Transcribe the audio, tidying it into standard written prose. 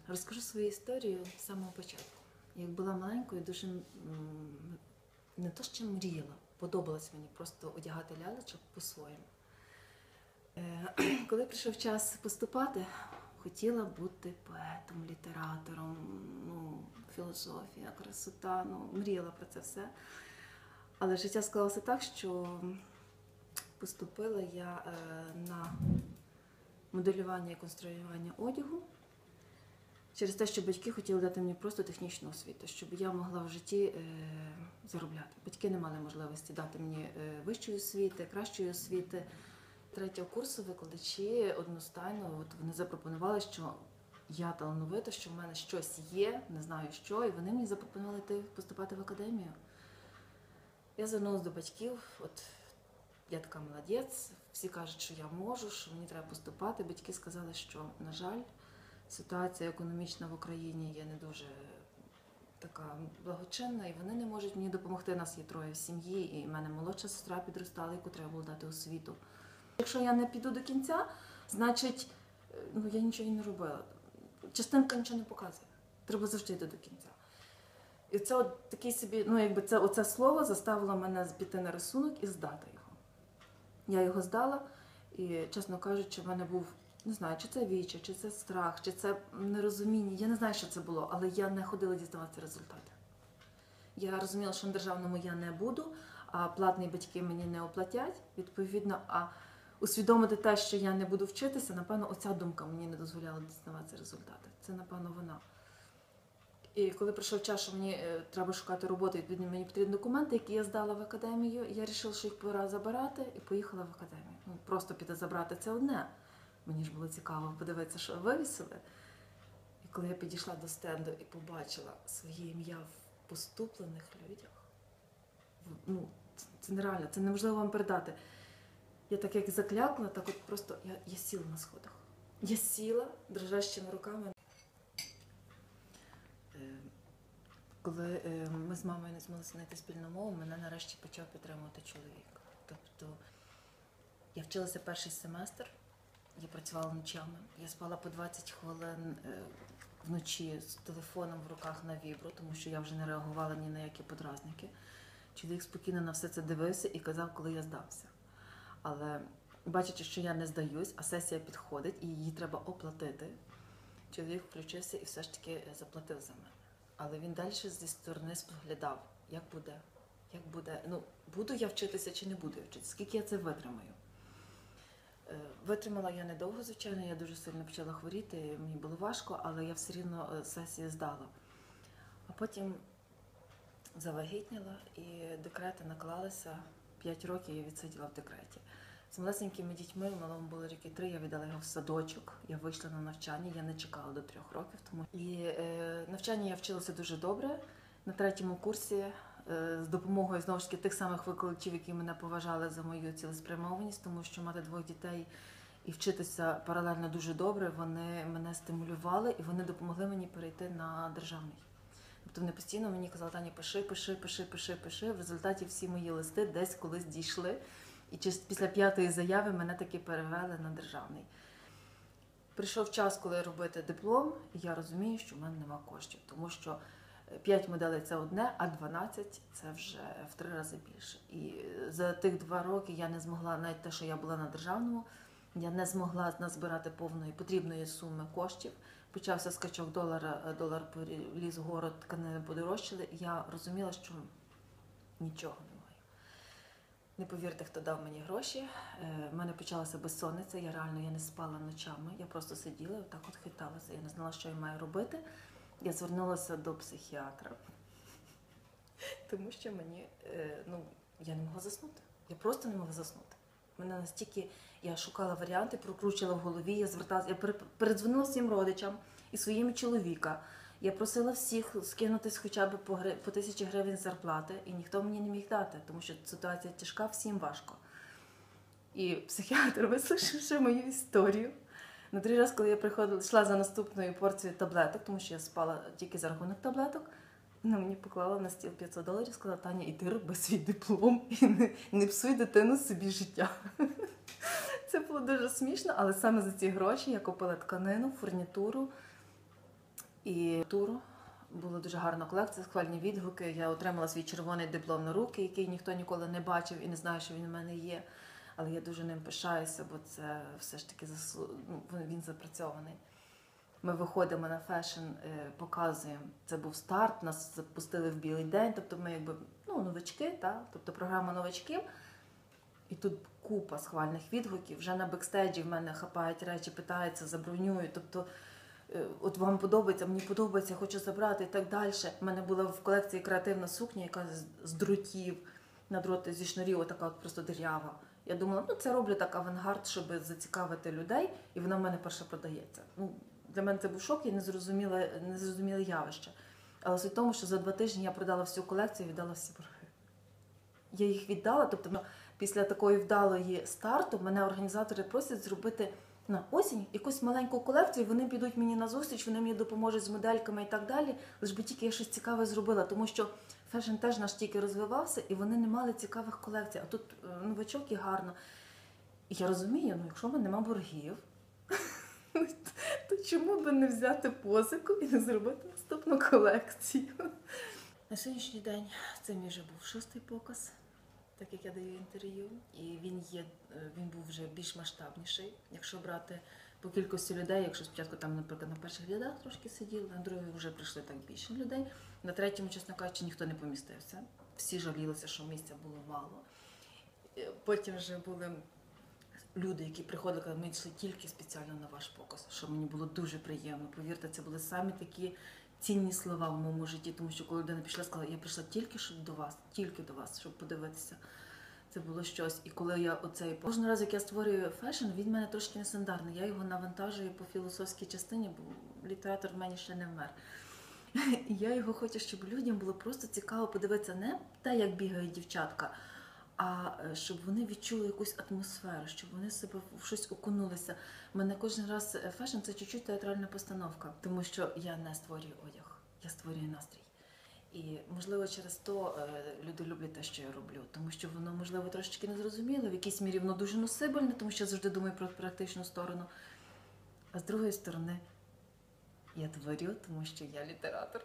Розкажу свою історію з самого початку. Як була маленькою, дуже не то що мріяла, подобалось мені просто одягати лялечок по-своєму. Коли прийшов час поступати, хотіла бути поетом, літератором, філософія, красота, мріяла про це все. Але життя склалося так, що поступила я на моделювання і конструювання одягу через те, що батьки хотіли дати мені просто технічну освіту, щоб я могла в житті заробляти. Батьки не мали можливості дати мені вищої освіти, кращої освіти. Третього курсу викладачі одностайно вони запропонували, що я талановита, що в мене щось є, не знаю що, і вони мені запропонували йти поступати в академію. Я звернулася до батьків, я така молодець, всі кажуть, що я можу, що мені треба поступати. Батьки сказали, що, на жаль, ситуація економічна в Україні є не дуже така благочинна, і вони не можуть мені допомогти. Нас є троє в сім'ї, і в мене молодша сестра підростала, яку треба було дати освіту. Якщо я не піду до кінця, значить, я нічого і не робила. Частинка нічого не показує. Треба завжди йти до кінця. І це такий собі, оце слово заставило мене піти на рисунок і здати його. Я його здала, і, чесно кажучи, в мене був, не знаю, чи це відчай, чи це страх, чи це нерозуміння. Я не знаю, що це було, але я не ходила дізнаватися результати. Я розуміла, що на державному я не буду, а платні батьки мені не оплатять, відповідно, а усвідомити те, що я не буду вчитися, напевно, оця думка мені не дозволяла дізнаватися результати. Це, напевно, вона. І коли прийшов час, що мені треба шукати роботу, відповідно, мені потрібні документи, які я здала в академію, я вирішила, що їх пора забирати, і поїхала в академію. Просто піти забрати – це одне. Мені ж було цікаво подивитися, що вивісили. І коли я підійшла до стенду і побачила своє ім'я в поступлених людях, це нереально, це неможливо вам передати. Я так як заклякла, так от просто я сіла на сходах. Я сіла дрожащими руками. Коли ми з мамою не змогли знайти спільну мову, мене нарешті почав підтримувати чоловік. Тобто я вчилася перший семестр, я працювала ночами, я спала по 20 хвилин вночі з телефоном в руках на вібру, тому що я вже не реагувала ні на які подразники. Чоловік спокійно на все це дивився і казав, коли я здався. Але бачачи, що я не здаюсь, а сесія підходить і її треба оплатити, чоловік включився і все ж таки заплатив за мене. Але він далі зі сторони споглядав, як буде, буду я вчитися чи не буду я вчитися, скільки я це витримаю. Витримала я недовго, звичайно, я дуже сильно почала хворіти, мені було важко, але я все рівно сесію здала. А потім завагітніла і декрети наклалися, 5 років я відсиділа в декреті. З малесенькими дітьми, малому було роки 3, я віддала його в садочок, я вийшла на навчання, я не чекала до 3 років. І навчання я вчилася дуже добре. На 3-му курсі з допомогою, знову ж таки, тих самих викладачів, які мене поважали за мою цілеспрямованість, тому що мати 2 дітей і вчитися паралельно дуже добре, вони мене стимулювали і вони допомогли мені перейти на державний. Тобто вони постійно мені казали: Таня, пиши. В результаті всі мої листи десь колись дійшли. І після 5-ї заяви мене таки перевели на державний. Прийшов час, коли робити диплом, і я розумію, що в мене нема коштів. Тому що 5 моделей – це одне, а 12 – це вже в 3 рази більше. І за тих 2 роки я не змогла, навіть те, що я була на державному, я не змогла назбирати повної потрібної суми коштів. Почався скачок долара, долар поліз вгору, тканини подорожчали, і я розуміла, що нічого немає. Не повірте, хто дав мені гроші. В мене почалася безсонниця, я не спала ночами, я просто сиділа, отак от хиталася, я не знала, що я маю робити. Я звернулася до психіатра, тому що я не могла заснути. Я просто не могла заснути. Мене настільки, я шукала варіанти, прокручувала в голові, я передзвонила всім родичам і своїм чоловіка. Я просила всіх скинутись хоча б по 1000 гривень зарплати, і ніхто мені не міг дати, тому що ситуація тяжка, всім важко. І психіатр, вислухавши мою історію, на 3 рази, коли я йшла за наступною порцією таблеток, тому що я спала тільки за рахунок таблеток, вона мені поклала на стіл $500 і сказала: Таня, іди роби свій диплом і не псуй дитину собі життя. Це було дуже смішно, але саме за ці гроші я купила тканину, фурнітуру, І туру була дуже гарна колекція, схвальні відгуки. Я отримала свій червоний диплом на руки, який ніхто ніколи не бачив і не знає, що він у мене є. Але я дуже ним пишаюся, бо це все ж таки він запрацьований. Ми виходимо на фешн, показуємо. Це був старт, нас запустили в білий день, тобто ми якби новачки, тобто програма новачків. І тут купа схвальних відгуків. Вже на бекстейджі в мене хапають речі, питаються, забронюють. Тобто, от вам подобається, мені подобається, я хочу забрати і так далі. У мене була в колекції креативна сукня, яка з дротів, на дроти зі шнурів, отака от просто дирява. Я думала, це роблю так авангард, щоб зацікавити людей, і вона в мене перша продається. Для мене це був шок і незрозуміле явище. Але суть в тому, що за 2 тижні я продала всю колекцію і віддала всі борги. Я їх віддала, тобто після такої вдалої старту мене організатори просять зробити на осінь якусь маленьку колекцію, вони підуть мені на зустріч, вони мені допоможуть з модельками і так далі, лише би тільки я щось цікаве зробила, тому що фешн теж наш тільки розвивався, і вони не мали цікавих колекцій, а тут новачок і гарно. І я розумію, якщо в мене нема боргів, то чому би не взяти позику і не зробити наступну колекцію? На сьогоднішній день це мій вже був 6-й показ, так як я даю інтерв'ю, і він був вже більш масштабніший. Якщо брати по кількості людей, якщо спочатку там, наприклад, на перших рядах трошки сиділи, на других вже прийшли так більше людей, на третьому, чесно кажучи, ніхто не помістився. Всі жалілися, що місця було мало. Потім вже були люди, які приходили, казали, ми йшли тільки спеціально на ваш показ, що мені було дуже приємно. Повірте, це були самі такі цінні слова в моєму житті, тому що коли людина пішла, сказала, я прийшла тільки до вас, щоб подивитися. Це було щось. І коли я кожен раз, як я створюю фешн, він в мене трошки нестандартний. Я його навантажую по філософській частині, бо літератор в мене ще не вмер. І я його хочу, щоб людям було просто цікаво подивитися не те, як бігають дівчатка, а щоб вони відчули якусь атмосферу, щоб вони себе в щось окунулися. У мене кожен раз фешн – це чуть-чуть театральна постановка, тому що я не створюю одяг, я створюю настрій. І, можливо, через то люди люблять те, що я роблю, тому що воно, можливо, трошечки незрозуміло, в якійсь мірі воно дуже носибельне, тому що я завжди думаю про практичну сторону. А з другої сторони, я творю, тому що я літератор.